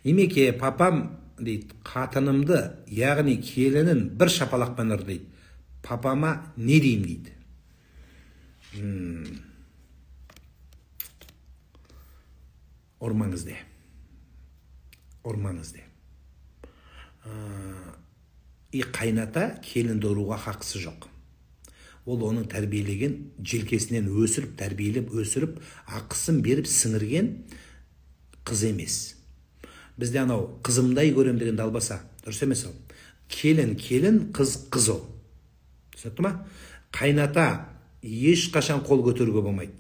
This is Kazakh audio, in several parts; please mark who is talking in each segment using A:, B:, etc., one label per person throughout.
A: Емеке папам дейді, қатынымды, яғни келінін бір шапалақпен ұр дейді. Папама не деймін дейді. Ұрмаңыз де. Қайната келінді ұруға хақысы жоқ. Ол оның тәрбиелеген, желкесінен өсіріп, тәрбиелеп, өсіріп, ақысын беріп, сіңірген қыз емес. Бізде анау қызымдай көрем деген далбаса, дұрыс емес ол. Келін, қыз ол. Түсінікті ма? Қайната ешқашан қол көтеруге болмайды.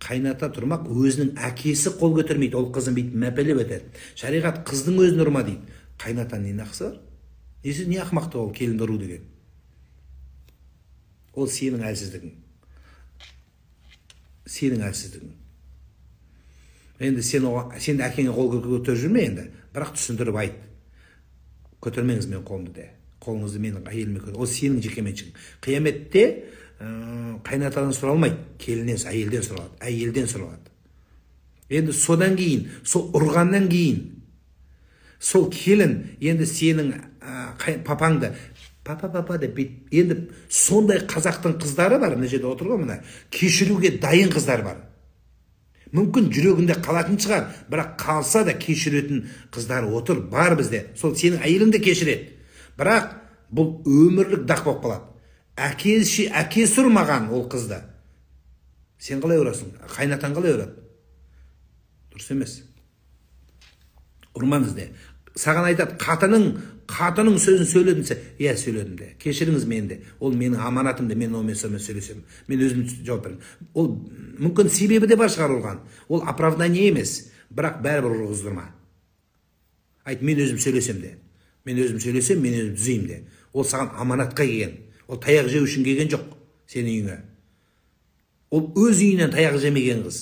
A: Қайната тұрмақ, өзінің әкесі қол көтермейді, ол қызын бейт мәпелеп өтеді. Шариғат қыздың өзін ұрма дейді. Қайнатан не нақысы бар? Не ақмақты ол келінді ұру деген? Ол сенің әлсіздігің. Енді сен әкеңе қол көтеріп жүрме енді, бірақ түсіндіріп айт. Көтермеңіз мен қолымды де. Қолыңызды менің әйеліме көтер. Ол сенің жекеменшігің. Қияметте қайнатадан сұралмайды, келіннен, әйелден сұралады. Енді содан кейін, сол ұрғаннан кейін, сол келін енді сенің папаңды папа деп енді сондай қазақтың қыздары бар, мына жерде отыр ғой, мына кешіруге дайын қыздар бар. Мүмкін жүрегінде қалатын шығар, бірақ қалса да кешіретін қыздар отыр, бар бізде. Сол сенің әйеліңді кешіреді. Бірақ бұл өмірлік дақ болып қалады. Әкесі ұрмаған ол қызды. Сен қалай ұрасың? Қайнатан қалай ұрады? Дұрыс емес. Ұрмаңыз де. Саған айтады, қатының сөзін сөйледімсе, иә сөйледім де. Кешіріңіз мен де. Ол менің аманатым де, мен онымен сөйлесем. Мен өзім жауап беремін. Ол мүмкін себебі де бар шығар ұрған. Ол оправдание емес, бірақ бәрібір ұрғыздырма. Айт, мен өзім сөйлесем де. Мен өзім түзеймін де. Ол саған аманатқа келген. Ол таяқ жеу үшін келген жоқ сенің үйіңе. Ол өз үйінен таяқ жемеген қыз.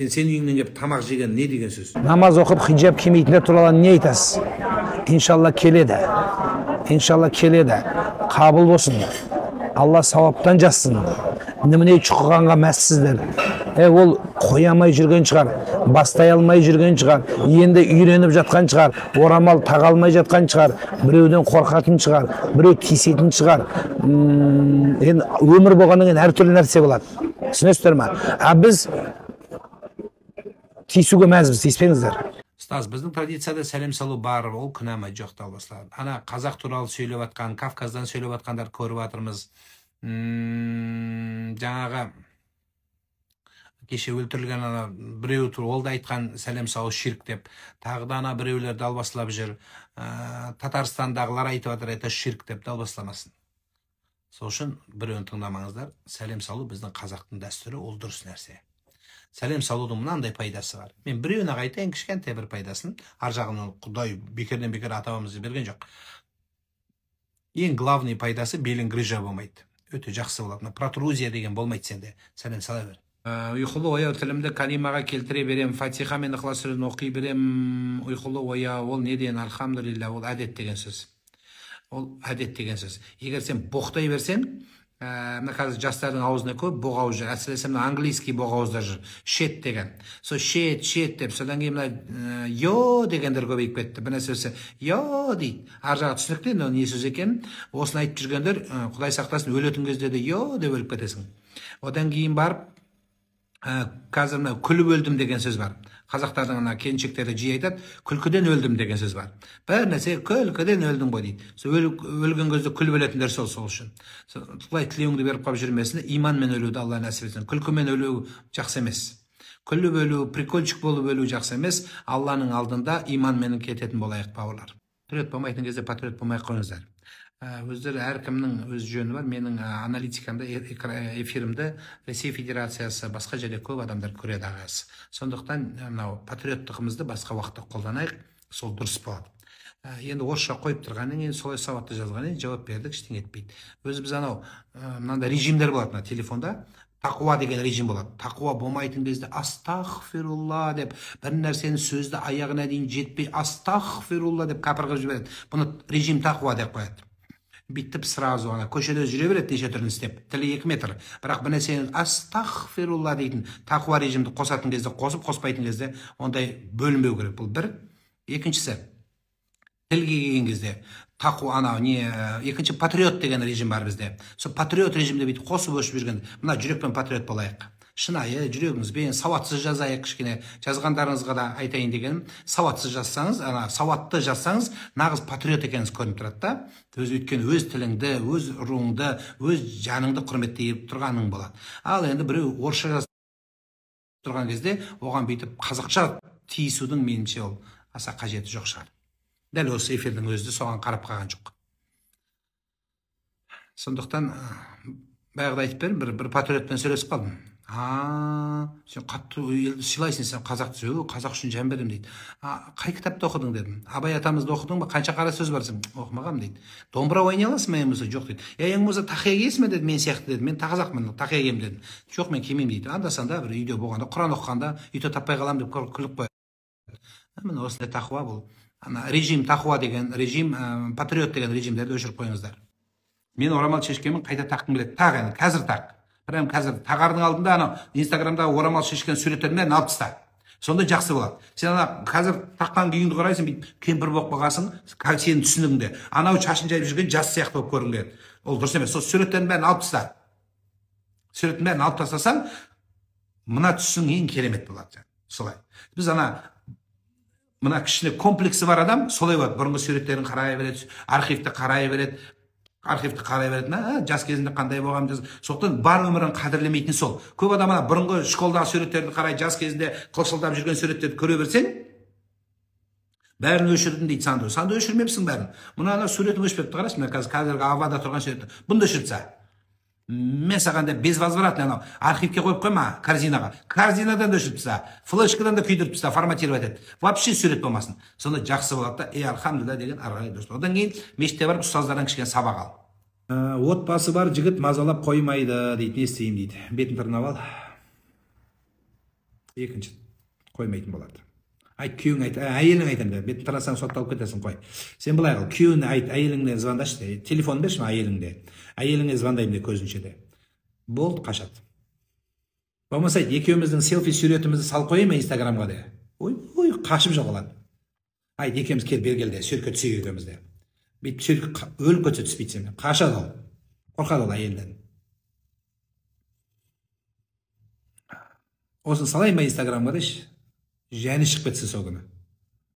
A: Сен үйіңнен кеп тамақ жеген не деген сөз?
B: Намаз оқып хиджаб кимейтіндер туралы не айтасыз? Иншалла келеді. Қабыл болсын. Алла сауаптан жазсын. Немене шұқығанға мәссіздер. Ол қойамай жүрген шығар, бастай алмай жүрген шығар, енді үйреніп жатқан шығар, орамал тағалмай жатқан шығар, біреуден қорқатын шығар, біреу тиісетін шығар. Енді өмір болғаннан кейін әртүрлі нәрсе болады. Түсінесіздер ме? Біз тиісуге мәжбүрміз, тиіспеңіздер.
A: Ұстаз, біздің традицияда сәлем салу бар, ол күнә ме жоқ далбасалар. Ана қазақ туралы сөйлеп жатқан, Кавказдан сөйлеп жатқандар көріп жатырмыз. Жаңағы кеше өлтірілген ана біреу тұр, ол да айтқан сәлем салу ширк деп. Тағы да ана біреулер далбасылап жүр. Татарстандағылар айтып жатыр, это ширк деп, далбасыламасын. Сол үшін біреуін тыңдамаңыздар. Сәлем салу біздің қазақтың дәстүрі, ол дұрыс нәрсе. Сәлем салудың мынандай пайдасы бар. Мен біреуіне айтайын, кішкентай бір пайдасын. Ар жағынан Құдай бекерден бекер ата-бабамыз берген жоқ. Ең главный пайдасы белің грыжа болмайды. Өте жақсы болады. Протрузия деген болмайды сенде. Сәлем сала бер. Ұйқылы ояу тілімді калимаға келтіре берем, Фатиха мен Ықылас сүресін оқи берем. Ұйқылы ояу, ол неден? Алхамдулилля, ол әдет деген сөз. Егер сен боқтай берсең, мына қазір жастардың аузына көп боғауыз жүр. Әсіресе мына английский боғауыздар жүр. Шет деген. Сол шет деп, содан кейін мына йо дегендер көбейіп кетті. Бір нәрсе йо дейді. Ар жағы түсінікті, не сөз екен? Осыны айтып жүргендер, Құдай сақтасын, өлетін кезде де йо деп өліп кетесің. Одан кейін барып, қазір мына күліп өлдім деген сөз бар. Қазақтардың ана келіншектері жиі айтады, күлкіден өлдім деген сөз бар. Бір нәрсе күлкіден өлдім ғой дейді. Өлген кезде күліп өлетіндер сол үшін. Құдай тілеуіңді беріп қалып жүрмесін, иманмен өлуді Алла нәсіп етсін. Күлкімен өлу жақсы емес. Күліп өлу, прикольчик болып өлу жақсы емес. Алланың алдында иманмен кететін болайық, бауырлар. Патриот болмайтын кезде патриот болмай қойыңыздар. Өздері әркімнің өз жөні бар. Менің аналитикамда, эфирімді Ресей Федерациясы, басқа жерде көп адамдар көреді ағасы. Сондықтан патриоттығымызды басқа уақытта қолданайық, сол дұрыс болады. Енді орысша қойып тұрғаннан кейін, солай сауатты жазғаннан жауап бердік, ештеңе етпейді. Біз мынандай режимдер болады телефонда. Тақуа деген режим болады. Тақуа болмайтын кезде астағфирулла деп, бір нәрсені сөзді аяғына дейін жетпей астағфирулла деп кәпір қылып жібереді. Бұны режим тақуа деп қояды. бүйтіп сразу ана көшеде жүре береді неше түрлі істеп, тілі 2 метр, бірақ бір нәрсені астағфирулла дейтін тақуа режимді қосатын кезде қосып, қоспайтын кезде ондай бөлінбеу керек. Бұл бір. Екіншісі, тілге келген кезде тақуа ана не екінші патриот деген режим бар бізде. Сол патриот режимде бүйтіп қосып өшіп жүрген, мына жүрекпен патриот болайық. Шынайы жүрегіңізбен сауатсыз жазайық, кішкене жазғандарыңызға да айтайын дегенім, сауатсыз жазсаңыз, ана сауатты жазсаңыз, нағыз патриот екеніңіз көрініп тұрады да. Өйткені өз тіліңді, өз руыңды, өз жаныңды құрметтеп тұрғаның болады. Ал енді біреу орысша жазып тұрған кезде, оған бүйтіп қазақша тиісудің меніңше ол аса қажеті жоқ шығар. Дәл осы эфирдің өзі соған қарап қалған жоқ. Сондықтан баяғыда айтып бердім, бір патриотпен сөйлесіп қалдым. Сен қатты елді сыйлайсың, сен қазақты, қазақ үшін жан берем дейді. Қай кітапты оқыдың дедім. Абай атамызды оқыдың ба? Қанша қара сөз бар? Сен оқымағам дейді. Домбыра ойнай аласың ба ең болса? Жоқ дейді. Ең болса тақия киесің бе деді. Мен сияқты деді. Мен қазақпын, тақия киемін дедім. Жоқ, мен кимеймін дейді. Анда-санда бір үйде болғанда, Құран оқығанда, үйде таппай қаламын деп күліп қояды. Міне осындай тақуа бұл. Ана режим тақуа деген режим, патриот деген режимдерді өшіріп қойыңыздар. Мен орамал шешкенмін, қайта таққым келеді. Тақ енді, қазір тақ. Прям қазір тағардың алдында ана Инстаграмдағы орамал шешкен суреттерін алып таста. Сонда жақсы болады. Сен ана қазір таққан күйіңді қарайсың, бүйтіп кемпір болып қалғансың, сенің түсінігіңде. Анау шашын жайып жүрген жас сияқты болып көрінген. Ол дұрыс емес. Сол суреттердің бәрін алып таста. Суреттің бәрін алып тастасаң, мына түсің ең керемет болады. Солай. Біз ана мына кішкене комплексі бар адам солай болады. Бұрынғы суреттерін қарай береді, архивті қарай береді. Жас кезінде қандай болған жаз. Соқтан бар өмірін қадірлемейтін сол. Көп адам бұрынғы школдағы суреттерді қарай, жас кезінде қылшылдап жүрген суреттерді көре берсең, бәрін өшірдім дейді санды. Санды өшірмепсің бәрін. Мұна суретін өшпепті қарайсың, қазіргі авада тұрған суретті. Бұнды өшіртса. Мен саған да безвозвратный анау архивке қойып қойма, корзинаға. Корзинадан да өшіріп таста, флешкадан да күйдіріп таста, форматировать ет. Вообще сурет болмасын. Сонда жақсы болады да, алхамдулилля деген арғай дұрыс. Одан кейін мешітте барып ұстаздардан кішкене сабақ ал. Отбасы бар жігіт мазалап қоймайды дейді, не істеймін дейді. Бетін тырнап ал. Екінші қоймайтын болады. Айт, күйеуің айт, әйелің айтамын, бетін тырнасаң сотталып кетесің, қой. Сен былай қыл, күйеуіне айт, әйеліңне звондашы, телефон берші әйеліңде. Әйеліңе звондаймын де көзінше де. Болды, қашады. Болмаса екеуміздің селфи суретімізді салып қойайын ма Инстаграмға де. Ой, қашып жоғалады. Айт, екеуміз кел бергелде, суретке түсейік екеумізде. Бүйтіп суретке өліп кетсе түспейтсем, қашады ол. Қорқады ол әйелден. Осын салайын ба Инстаграмға деші. Және шығып кетсін сол күні.